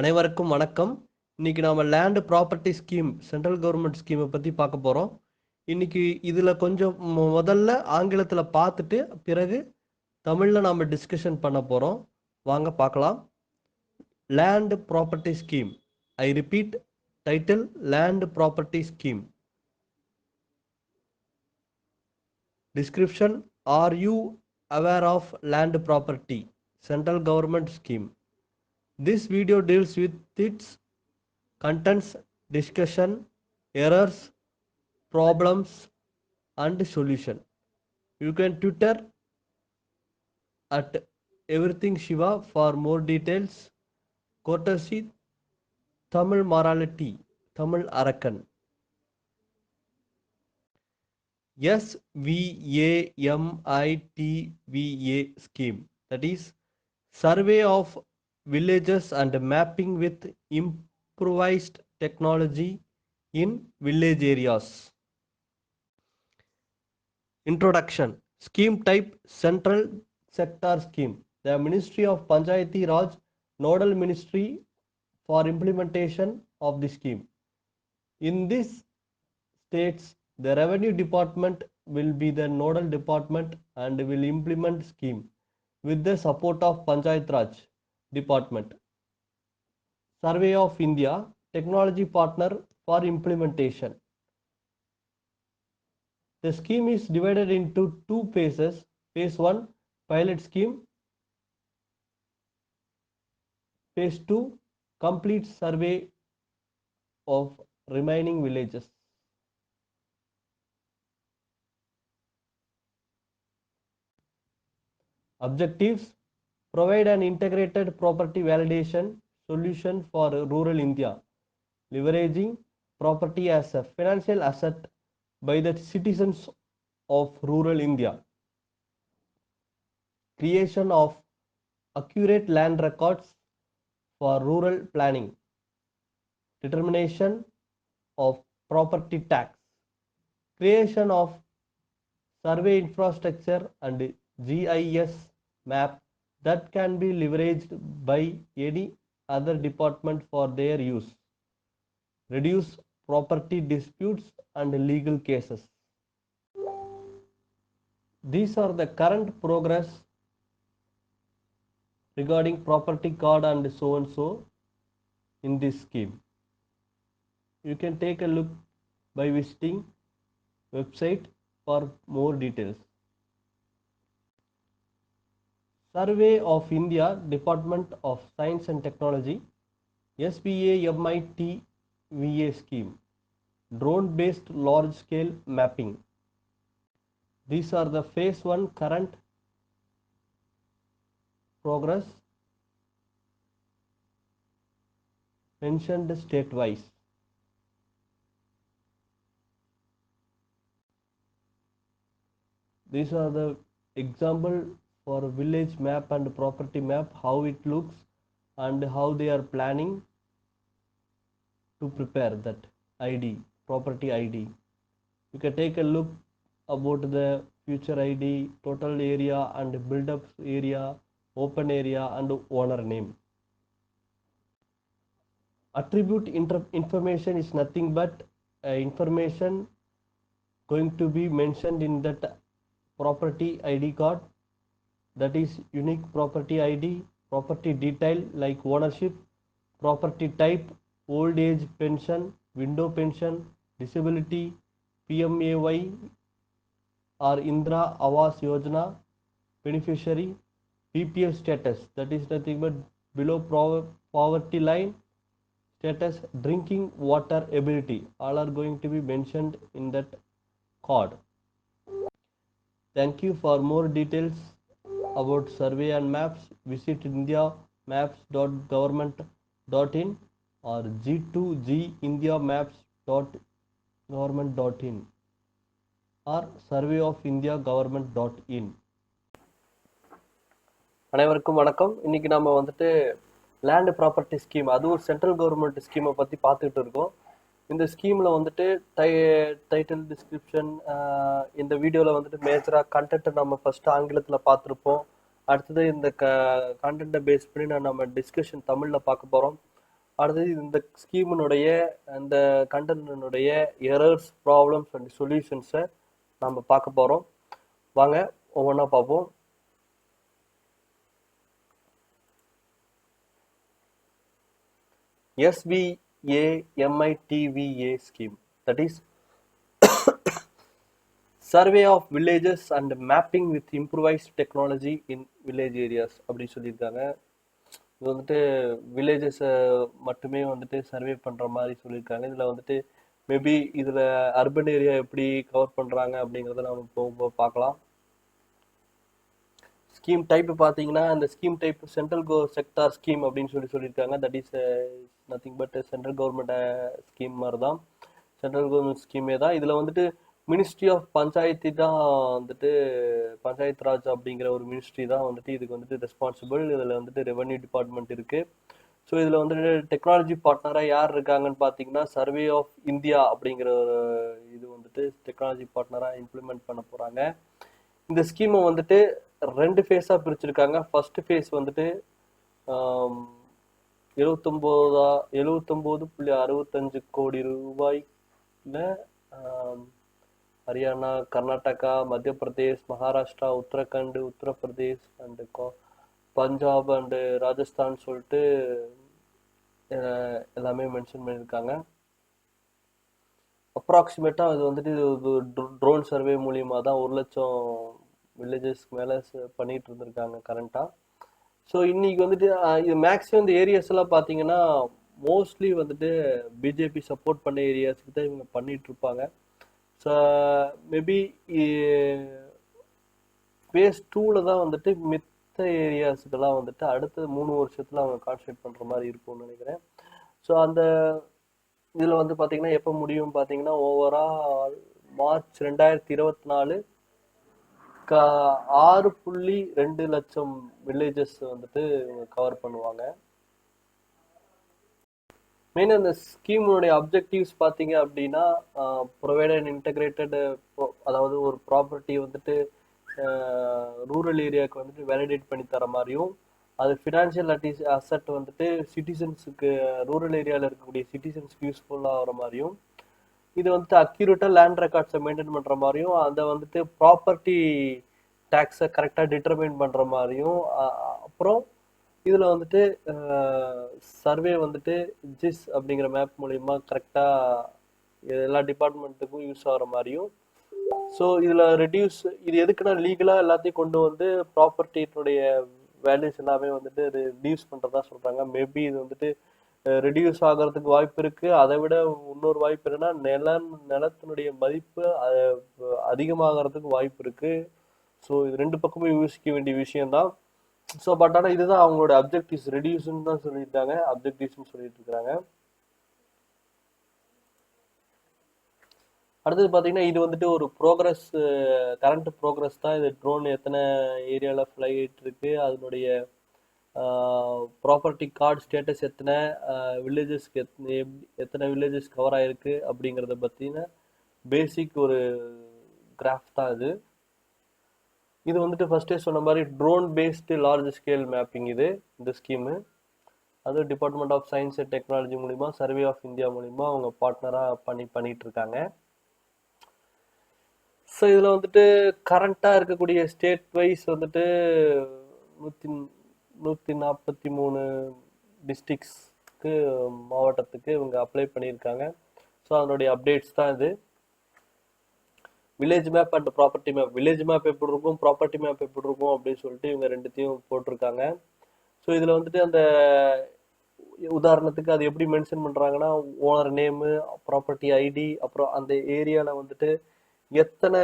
அனைவருக்கும் வணக்கம். இன்னைக்கு நாம land property scheme central government ஸ்கீமை பற்றி பார்க்க போகிறோம். இன்னைக்கு இதில் கொஞ்சம் முதல்ல ஆங்கிலத்தில் பார்த்துட்டு பிறகு தமிழில் நாம் டிஸ்கஷன் பண்ண போகிறோம். வாங்க பார்க்கலாம். Land property scheme. I repeat, title land property scheme. Description: Are you aware of land property? Central government scheme. This video deals with its contents, discussion, errors, problems, and solution. You can Twitter at Everything Shiva for more details. Courtesy Tamil Morality, Tamil Arakan. SVAMITVA scheme, that is Survey of Villages and Mapping with Improvised Technology in Village Areas. Introduction. Scheme type: Central Sector Scheme. The Ministry of Panchayati Raj, nodal ministry for implementation of the scheme. In this states, the Revenue Department will be the nodal department and will implement scheme with the support of Panchayat Raj Department. Survey of India, technology partner for implementation. The scheme is divided into two phases. Phase 1, pilot scheme. Phase 2, complete survey of remaining villages. Objectives: provide an integrated property validation solution for rural India, leveraging property as a financial asset by the citizens of rural India. Creation of accurate land records for rural planning. Determination of property tax. Creation of survey infrastructure and GIS map that can be leveraged by any other department for their use. Reduce property disputes and legal cases. These are the current progress regarding property card and so in this scheme. You can take a look by visiting website for more details. Survey of India, Department of Science and Technology, SVAMITVA scheme, drone based large scale mapping. These are the phase 1 current progress mentioned state-wise. These are the example for village map and property map, how it looks and how they are planning to prepare that ID, property ID. You can take a look about the future ID, total area and build-up area, open area and owner name. Attribute information is nothing but information going to be mentioned in that property ID card, that is unique property ID, property detail like ownership, property type, old age pension, window pension, disability, PMAY or Indra Awas Yojana beneficiary, BPL status, that is nothing but below poverty line status, drinking water ability, all are going to be mentioned in that card. Thank you. For more details about survey and maps, visit indiamaps.government.in or g2gindiamaps.government.in or surveyofIndiaGovernment.in. அனைவருக்கும் வணக்கம். இன்னைக்கு நாம வந்துட்டு land property scheme, அது ஒரு central government ஸ்கீமை பற்றி பார்த்துக்கிட்டு இருக்கோம். இந்த ஸ்கீமில் வந்துட்டு டைட்டில், டிஸ்கிரிப்ஷன், இந்த வீடியோவில் வந்துட்டு மேஜராக கண்டென்ட்டை நம்ம ஃபஸ்ட்டு ஆங்கிலத்தில் பார்த்துருப்போம். அடுத்தது இந்த கண்டென்ட்டை பேஸ் பண்ணி நம்ம டிஸ்கஷன் தமிழில் பார்க்க போகிறோம். அடுத்தது இந்த ஸ்கீமினுடைய அந்த கண்டென்ட்னுடைய எரர்ஸ், ப்ராப்ளம்ஸ் அண்ட் சொல்யூஷன்ஸை நம்ம பார்க்க போகிறோம். வாங்க ஒவ்வொன்றா பார்ப்போம். SVAMITVA scheme, that is Survey of Villages and Mapping with Improvised Technology in Village Areas அப்படின்னு சொல்லியிருக்காங்க. இது வந்துட்டு வில்லேஜஸை மட்டுமே வந்துட்டு சர்வே பண்ணுற மாதிரி சொல்லியிருக்காங்க. இதில் வந்துட்டு மேபி இதில் அர்பன் ஏரியா எப்படி கவர் பண்ணுறாங்க அப்படிங்கிறத நம்ம போக பார்க்கலாம். ஸ்கீம் டைப் பார்த்தீங்கன்னா இந்த scheme type central sector scheme அப்படின்னு சொல்லியிருக்காங்க. That is nothing but central government scheme மாதிரி தான், சென்ட்ரல் கவர்மெண்ட் ஸ்கீமே தான். இதில் வந்துட்டு மினிஸ்ட்ரி ஆஃப் பஞ்சாயத்து தான் வந்துட்டு பஞ்சாயத்து ராஜ் அப்படிங்கிற ஒரு மினிஸ்ட்ரி தான் வந்துட்டு இதுக்கு வந்துட்டு ரெஸ்பான்சிபிள். இதில் வந்துட்டு ரெவன்யூ டிபார்ட்மெண்ட் இருக்குது. ஸோ இதில் வந்துட்டு டெக்னாலஜி பார்ட்னராக யார் இருக்காங்கன்னு பார்த்தீங்கன்னா சர்வே ஆஃப் இந்தியா அப்படிங்கிற ஒரு இது வந்துட்டு டெக்னாலஜி பார்ட்னராக இம்ப்ளிமெண்ட் பண்ண போகிறாங்க. இந்த ஸ்கீமை வந்துட்டு 2 ஃபேஸாக பிரிச்சிருக்காங்க. ஃபர்ஸ்ட் ஃபேஸ் வந்துட்டு 79.65 கோடி ரூபாய்ல ஹரியானா, கர்நாடகா, மத்திய பிரதேஷ், மகாராஷ்டிரா, உத்தரகண்ட், உத்தரப்பிரதேஷ் அண்டு பஞ்சாப் அண்டு ராஜஸ்தான் சொல்லிட்டு எல்லாமே மென்ஷன் பண்ணியிருக்காங்க. அப்ராக்சிமேட்டாக அது வந்துட்டு ட்ரோன் சர்வே மூலியமாக தான் 1 லட்சம் வில்லேஜஸ்க்கு மேலே பண்ணிட்டு இருந்திருக்காங்க கரண்ட்டாக. ஸோ இன்னைக்கு வந்துட்டு இது மேக்ஸிமம் இந்த ஏரியாஸ் எல்லாம் பார்த்தீங்கன்னா மோஸ்ட்லி வந்துட்டு பிஜேபி சப்போர்ட் பண்ண ஏரியாஸுக்கு தான் இவங்க பண்ணிட்டு இருப்பாங்க. ஸோ மேபி ஃபேஸ் 2ல் தான் வந்துட்டு மித்த ஏரியாஸுக்கெல்லாம் வந்துட்டு அடுத்த 3 வருஷத்தில் அவங்க கான்சன்ட்ரேட் பண்ணுற மாதிரி இருக்கும்னு நினைக்கிறேன். ஸோ அந்த இதில் வந்து பார்த்தீங்கன்னா எப்போ முடியும் பார்த்தீங்கன்னா ஓவரால் மார்ச் 2024 6.2 லட்சம் வில்லேஜஸ் வந்துட்டு கவர் பண்ணுவாங்க. மெயினாக இந்த ஸ்கீமுடைய அப்ஜெக்டிவ்ஸ் பார்த்தீங்க அப்படின்னா ப்ரொவைட் அண்ட் இன்டகிரேட்டட், அதாவது ஒரு ப்ராப்பர்ட்டி வந்துட்டு ரூரல் ஏரியாவுக்கு வந்துட்டு வேலிடேட் பண்ணி தர மாதிரியும், அது ஃபினான்ஷியல் அசட் வந்துட்டு சிட்டிசன்ஸுக்கு ரூரல் ஏரியாவில் இருக்கக்கூடிய சிட்டிசன்ஸ்க்கு யூஸ்ஃபுல்லாக ஆகிற மாதிரியும், இது வந்துட்டு அக்யூரேட்டாக லேண்ட் ரெக்கார்ட்ஸை மெயின்டைன் பண்ணுற மாதிரியும், அதை வந்துட்டு ப்ராப்பர்ட்டி டேக்ஸை கரெக்டாக டிட்டர்மைன் பண்ணுற மாதிரியும், அப்புறம் இதில் வந்துட்டு சர்வே வந்துட்டு ஜிஸ் அப்படிங்கிற மேப் மூலிமா கரெக்டாக எல்லா டிபார்ட்மெண்ட்டுக்கும் யூஸ் ஆகிற மாதிரியும். ஸோ இதில் இது எதுக்குன்னா லீகலாக எல்லாத்தையும் கொண்டு வந்து ப்ராப்பர்ட்டினுடைய வேல்யூஸ் எல்லாமே வந்துட்டு ரெடியூஸ் பண்ணுறதா சொல்கிறாங்க. மேபி இது வந்துட்டு ரெடியூஸ் ஆகிறதுக்கு வாய்ப்பு இருக்குது. அதை விட இன்னொரு வாய்ப்பு என்னன்னா நிலத்தினுடைய மதிப்பு அதிகமாகிறதுக்கு வாய்ப்பு இருக்குது. ஸோ இது 2 பக்கமும் யோசிக்க வேண்டிய விஷயம்தான். ஸோ பட் ஆனால் இதுதான் அவங்களோட அப்ஜெக்டிவ்ஸ், ரெடியூஸ்ன்னு தான் சொல்லியிருக்காங்க, அப்ஜெக்டிவ்ஸ்ன்னு சொல்லிட்டு இருக்கிறாங்க. அடுத்தது பார்த்தீங்கன்னா இது வந்துட்டு ஒரு ப்ரோக்ரஸ், கரண்ட் ப்ரோக்ரஸ் தான். இது ட்ரோன் எத்தனை ஏரியாவில் ஃப்ளை ஆகிட்டு இருக்கு, அதனுடைய ப்ராப்பர்ட்டி கார்டு ஸ்டேட்டஸ் எத்தனை, வில்லேஜஸ்க்கு எத்தனை வில்லேஜஸ் கவர் ஆகிருக்கு அப்படிங்கிறத பற்றின பேசிக் ஒரு கிராஃப் தான் இது. இது வந்துட்டு ஃபர்ஸ்டே சொன்ன மாதிரி drone based large scale mapping இது இந்த ஸ்கீமு. அது department of science and technology மூலிமா, சர்வே ஆஃப் இந்தியா மூலிமா அவங்க பார்ட்னராக பண்ணிட்டு இருக்காங்க. ஸோ இதில் வந்துட்டு கரண்ட்டாக இருக்கக்கூடிய ஸ்டேட் வைஸ் வந்துட்டு 143 டிஸ்ட்ரிக்ஸ்க்கு மாவட்டத்துக்கு இவங்க அப்ளை பண்ணியிருக்காங்க. ஸோ அதனுடைய அப்டேட்ஸ் தான் இது. Village map and property map, village map எப்படி இருக்கும், ப்ராப்பர்ட்டி மேப் எப்படி இருக்கும் அப்படின்னு சொல்லிட்டு இவங்க 2த்தையும் போட்டிருக்காங்க. ஸோ இதில் வந்துட்டு அந்த உதாரணத்துக்கு அது எப்படி மென்ஷன் பண்ணுறாங்கன்னா ஓனர் நேமு, ப்ராப்பர்ட்டி ஐடி, அப்புறம் அந்த ஏரியாவில் வந்துட்டு எத்தனை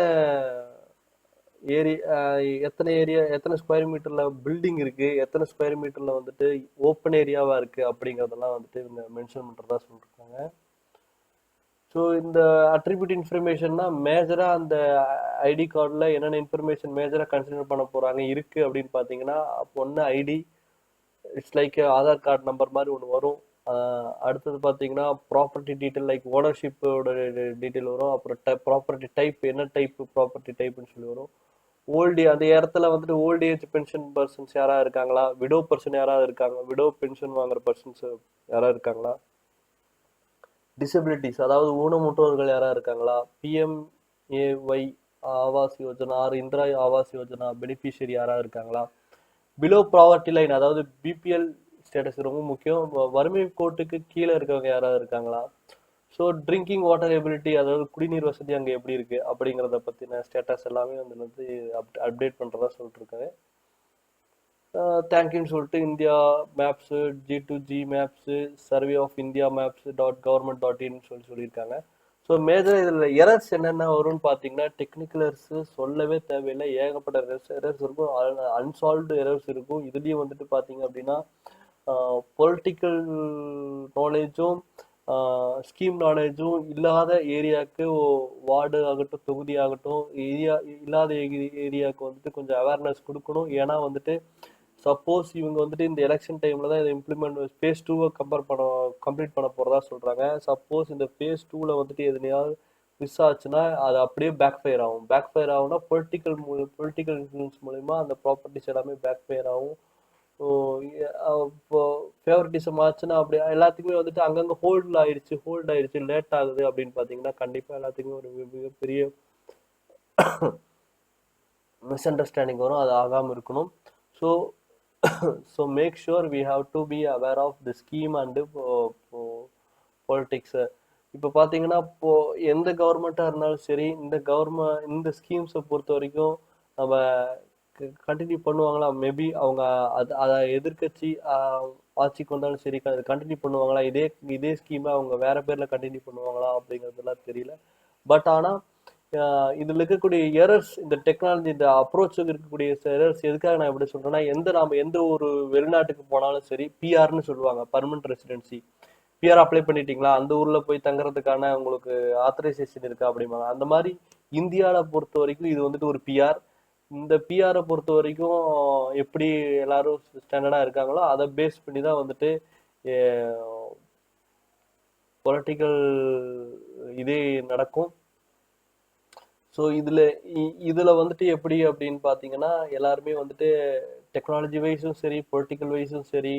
ஏரியா, எத்தனை ஸ்கொயர் மீட்டரில் பில்டிங் இருக்குது, எத்தனை ஸ்கொயர் மீட்டரில் வந்துட்டு ஓப்பன் ஏரியாவாக இருக்குது அப்படிங்கிறதெல்லாம் வந்துட்டு இவங்க மென்ஷன் பண்ணுறதா சொல்லியிருக்காங்க. ஸோ இந்த அட்ரிபியூட் இன்ஃபர்மேஷன்னா மேஜராக அந்த ஐடி கார்டில் என்னென்ன இன்ஃபர்மேஷன் மேஜராக கன்சிடர் பண்ண போகிறாங்க இருக்குது அப்படின்னு பார்த்தீங்கன்னா, ஒன்று ID, it's like Aadhaar card number மாதிரி ஒன்று வரும். அடுத்தது பார்த்தீங்கன்னா ப்ராப்பர்ட்டி டீட்டெயில் லைக் ஓனர்ஷிப்போட டீட்டெயில் வரும். அப்புறம் ப்ராப்பர்ட்டி டைப், என்ன டைப் ப்ராப்பர்ட்டி டைப்னு சொல்லி வரும். ஓல்டு அந்த இடத்துல வந்துட்டு ஓல்டு ஏஜ் பென்ஷன் பர்சன்ஸ் யாராவது இருக்காங்களா, விடோ பர்சன் யாராவது இருக்காங்க, விடோ பென்ஷன் வாங்குற பர்சன்ஸ் யாராவது இருக்காங்களா, டிசபிலிட்டிஸ் அதாவது ஊனமுற்றோர்கள் யாராவது இருக்காங்களா, PMAY Awas Yojana or Indira Awas Yojana beneficiary யாராவது இருக்காங்களா, பிலோ ப்ராவர்ட்டி லைன் அதாவது பிபிஎல் ஸ்டேட்டஸ் ரொம்ப முக்கியம், வறுமை கோட்டுக்கு கீழே இருக்கவங்க யாராவது இருக்காங்களா, ஸோ ட்ரிங்கிங் வாட்டர் எபிலிட்டி அதாவது குடிநீர் வசதி அங்கே எப்படி இருக்கு அப்படிங்கிறத பற்றின ஸ்டேட்டஸ் எல்லாமே வந்து அப்டேட் பண்ணுறதா சொல்லிட்டு இருக்காங்க. தேங்க்யூன்னு சொல்லிட்டு India maps G2G maps survey of India maps .government.in சொல்லியிருக்காங்க. ஸோ மேஜர் இதில் எரர்ஸ் என்னென்ன வரும்னு பார்த்தீங்கன்னா டெக்னிக்கல் எரர்ஸ் சொல்லவே தேவையில்லை, ஏகப்பட்ட எரர்ஸ் இருக்கும், அன்சால்வ்டு எரர்ஸ் இருக்கும். இதுலேயும் வந்துட்டு பார்த்தீங்க அப்படின்னா பொலிட்டிக்கல் நாலேஜும் ஸ்கீம் நாலேஜும் இல்லாத ஏரியாவுக்கு வார்டு ஆகட்டும் தொகுதி ஆகட்டும் ஏரியா இல்லாத ஏரியாவுக்கு வந்துட்டு கொஞ்சம் அவேர்னஸ் கொடுக்கணும். ஏன்னா வந்துட்டு சப்போஸ் இவங்க வந்துட்டு இந்த எலெக்ஷன் டைம்ல தான் இதை இம்ப்ளிமெண்ட் ஃபேஸ் 2 கம்ப்ளீட் பண்ண போறதா சொல்றாங்க. சப்போஸ் இந்த ஃபேஸ் 2ல வந்துட்டு எதுலையாவது மிஸ் ஆச்சுன்னா அது அப்படியே பேக் ஃபயர் ஆகும். பேக் ஃபயர் ஆகும்னா பொலிட்டிக்கல் இன்ஃப்ளூயன்ஸ் மூலயமா அந்த ப்ராப்பர்ட்டிஸ் எல்லாமே பேக் ஃபயர் ஆகும். இப்போ ஃபேவரட்டிசம் ஆச்சுன்னா அப்படி எல்லாத்துக்குமே வந்துட்டு அங்கங்கே ஹோல்ட் ஆயிடுச்சு லேட் ஆகுது அப்படின்னு பார்த்தீங்கன்னா கண்டிப்பாக எல்லாத்துக்குமே ஒரு மிகப்பெரிய மிஸ் அண்டர்ஸ்டாண்டிங் வரும். அது ஆகாமல் இருக்கணும். So make sure we have to be aware of the scheme and politics. இப்போ பார்த்தீங்கன்னா இப்போ எந்த கவர்மெண்ட்டாக இருந்தாலும் சரி இந்த ஸ்கீம்ஸை பொறுத்த வரைக்கும் நம்ம கண்டினியூ பண்ணுவாங்களா, மேபி அவங்க அதை எதிர்கட்சி ஆட்சிக்கு வந்தாலும் சரி கண்டினியூ பண்ணுவாங்களா, இதே ஸ்கீமை அவங்க வேற பேர்ல கண்டினியூ பண்ணுவாங்களா அப்படிங்கிறதுலாம் தெரியல. பட் ஆனால் இதுல இருக்கக்கூடிய எரர்ஸ் இந்த டெக்னாலஜி இந்த அப்ரோச்சுக்கு இருக்கக்கூடிய எரர்ஸ் எதுக்காக நான் எப்படி சொல்றேன்னா நாம எந்த ஒரு வெளிநாட்டுக்கு போனாலும் சரி பிஆர்னு சொல்லுவாங்க, பர்மனன்ட் ரெசிடென்சி. பிஆர் அப்ளை பண்ணிட்டீங்களா, அந்த ஊர்ல போய் தங்குறதுக்கான உங்களுக்கு ஆத்தரைசேஷன் இருக்கா அப்படிம்பாங்க. அந்த மாதிரி இந்தியாவை பொறுத்த வரைக்கும் இது வந்துட்டு ஒரு பிஆர். இந்த பிஆரை பொறுத்த வரைக்கும் எப்படி எல்லாரும் ஸ்டாண்டர்டா இருக்காங்களோ அதை பேஸ் பண்ணி தான் வந்துட்டு பொலிட்டிக்கல் இதே நடக்கும். ஸோ இதுல வந்துட்டு எப்படி அப்படின்னு பார்த்தீங்கன்னா எல்லாருமே வந்துட்டு டெக்னாலஜி வைஸும் சரி பொலிட்டிக்கல் வைஸும் சரி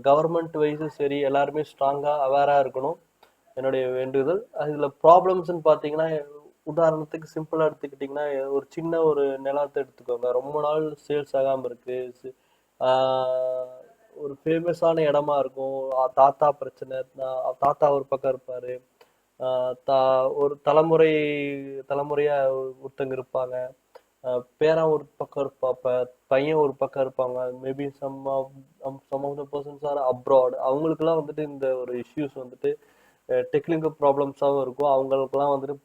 கவர்மெண்ட் வைஸும் சரி எல்லாருமே ஸ்ட்ராங்காக அவேராக இருக்கணும் என்னுடைய வேண்டுதல். அதில் ப்ராப்ளம்ஸ்ன்னு பார்த்தீங்கன்னா உதாரணத்துக்கு சிம்பிளாக எடுத்துக்கிட்டிங்கன்னா ஒரு சின்ன ஒரு நிலத்தை எடுத்துக்கோங்க, ரொம்ப நாள் சேல்ஸ் ஆகாமல் இருக்கு, ஒரு ஃபேமஸான இடமா இருக்கும், தாத்தா பிரச்சனை, தாத்தா ஒரு பக்கம் இருப்பாரு, ஒரு தலைமுறையா ஒருத்தங்க இருப்பாங்க, பேரன் ஒரு பக்கம் இருப்பாப்ப, பையன் ஒரு பக்கம் இருப்பாங்க, maybe some of the persons are abroad. அவங்களுக்குலாம் வந்துட்டு இந்த ஒரு இஷ்யூஸ் வந்துட்டு டெக்னிக்கல் ப்ராப்ளம்ஸாகவும் இருக்கும். அவங்களுக்குலாம் வந்துட்டு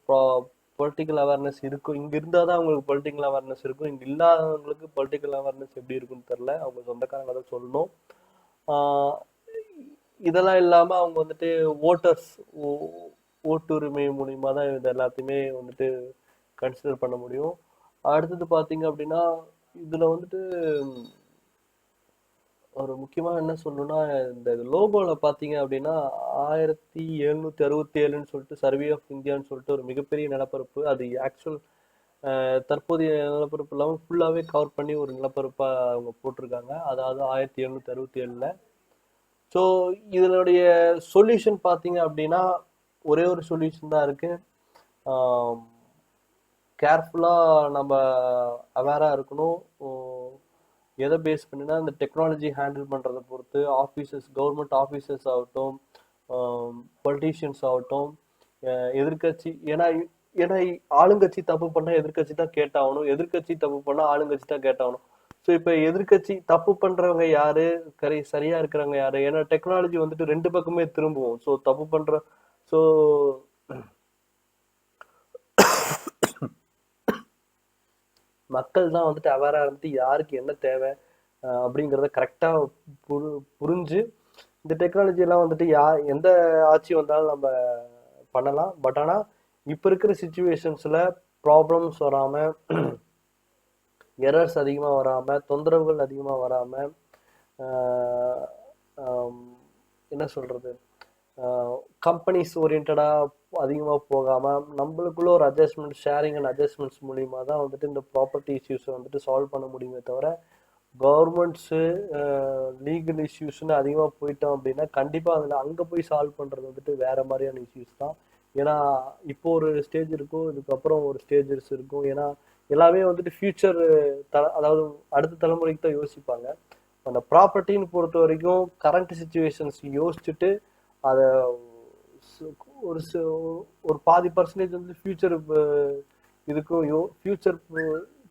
பொலிட்டிக்கல் அவேர்னஸ் இருக்கும். இங்கே இருந்தால் தான் அவங்களுக்கு பொலிட்டிக்கல் அவேர்னஸ் இருக்கும். இங்கே இல்லாதவங்களுக்கு பொலிட்டிக்கல் அவேர்னஸ் எப்படி இருக்குன்னு தெரில, அவங்க சொந்தக்காரங்க தான் சொல்லணும். இதெல்லாம் இல்லாமல் அவங்க வந்துட்டு ஓட்டுரிமை மூலியமாக தான் இது எல்லாத்தையுமே வந்துட்டு கன்சிடர் பண்ண முடியும். அடுத்தது பார்த்தீங்க அப்படின்னா இதில் வந்துட்டு ஒரு முக்கியமாக என்ன சொல்லணும்னா இந்த லோகோவில் பார்த்தீங்க அப்படின்னா 1767ன்னு சொல்லிட்டு சர்வே ஆஃப் இந்தியான்னு சொல்லிட்டு ஒரு மிகப்பெரிய நிலப்பரப்பு, அது ஆக்சுவல் தற்போதைய நிலப்பரப்பு இல்லாமல் ஃபுல்லாகவே கவர் பண்ணி ஒரு நிலப்பரப்பாக அவங்க போட்டிருக்காங்க, அதாவது 1767ல். ஸோ இதனுடைய சொல்யூஷன் பார்த்தீங்க அப்படின்னா ஒரே ஒரு சொல்யூஷன் தான் இருக்கு. கேர்ஃபுல்லாக நம்ம அவேராக இருக்கணும். எதை பேஸ் பண்ணினா இந்த டெக்னாலஜி ஹேண்டில் பண்ணுறதை பொறுத்து கவர்மெண்ட் ஆஃபீஸர்ஸ் ஆகட்டும், பொலிட்டீஷியன்ஸ் ஆகட்டும், எதிர்கட்சி, ஏன்னா ஆளுங்கட்சி தப்பு பண்ணால் எதிர்கட்சி தான் கேட்டாகணும், எதிர்கட்சி தப்பு பண்ணால் ஆளுங்கட்சி தான் கேட்டாகணும். ஸோ இப்போ எதிர்கட்சி தப்பு பண்ணுறவங்க யாரு, சரியா இருக்கிறவங்க யாரு, ஏன்னா டெக்னாலஜி வந்துட்டு ரெண்டு பக்கமே திரும்புவோம். ஸோ தப்பு பண்ணுற ஸோ மக்கள் தான் வந்துட்டு அவேராக இருந்துட்டு யாருக்கு என்ன தேவை அப்படிங்கிறத கரெக்டாக புரிஞ்சு இந்த டெக்னாலஜி எல்லாம் வந்துட்டு எந்த ஆட்சி வந்தாலும் நம்ம பண்ணலாம். பட் ஆனால் இப்போ இருக்கிற சுச்சுவேஷன்ஸில் ப்ராப்ளம்ஸ் வராமல், எரர்ஸ் அதிகமாக வராமல், தொந்தரவுகள் அதிகமாக வராமல், என்ன சொல்கிறது, கம்பெனிஸ் ஓரியன்டாக அதிகமாக போகாமல் நம்மளுக்குள்ள ஒரு அட்ஜஸ்ட்மெண்ட், ஷேரிங் அண்ட் அட்ஜஸ்ட்மெண்ட்ஸ் மூலிமா தான் வந்துட்டு இந்த ப்ராப்பர்ட்டி இஷ்யூஸை வந்துட்டு சால்வ் பண்ண முடியுமே தவிர, கவர்மெண்ட்ஸு லீகல் இஷ்யூஸ்னு அதிகமாக போயிட்டோம் அப்படின்னா கண்டிப்பாக அதில் அங்கே போய் சால்வ் பண்ணுறது வந்துட்டு வேறு மாதிரியான இஷ்யூஸ் தான். ஏன்னா இப்போ ஒரு ஸ்டேஜ் இருக்கும், இதுக்கப்புறம் ஒரு ஸ்டேஜஸ் இருக்கும். ஏன்னா எல்லாமே வந்துட்டு ஃபியூச்சர் அதாவது அடுத்த தலைமுறைக்கு தான் யோசிப்பாங்க. அந்த ப்ராப்பர்ட்டின்னு பொறுத்த வரைக்கும் கரண்ட் சுச்சுவேஷன்ஸ் யோசிச்சுட்டு அதை ஒரு ஒரு பாதி பர்சன்டேஜ் வந்து ஃபியூச்சர் இதுக்கும் ஃபியூச்சர்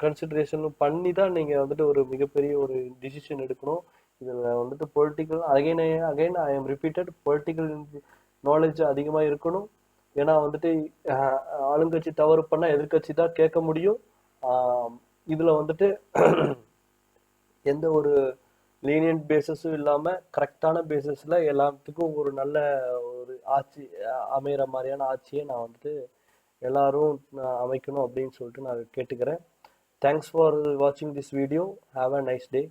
கன்சிடரேஷன் பண்ணி தான் நீங்கள் வந்துட்டு ஒரு மிகப்பெரிய ஒரு டிசிஷன் எடுக்கணும். இதில் வந்துட்டு political again I am repeated, political knowledge அதிகமாக இருக்கணும். ஏன்னா வந்துட்டு ஆளுங்கட்சி தவறு பண்ணால் எதிர்கட்சி தான் கேட்க முடியும். இதில் வந்துட்டு எந்த ஒரு லீனியன்ட் பேஸஸும் இல்லாமல் கரெக்டான பேஸஸில் எல்லாத்துக்கும் ஒரு நல்ல ஒரு ஆட்சி அமைகிற மாதிரியான ஆட்சியை நான் வந்துட்டு எல்லாரும் அமைக்கணும் அப்படின்னு சொல்லிட்டு நான் கேட்டுக்கிறேன். தேங்க்ஸ் ஃபார் வாட்சிங் this video. Have a nice day.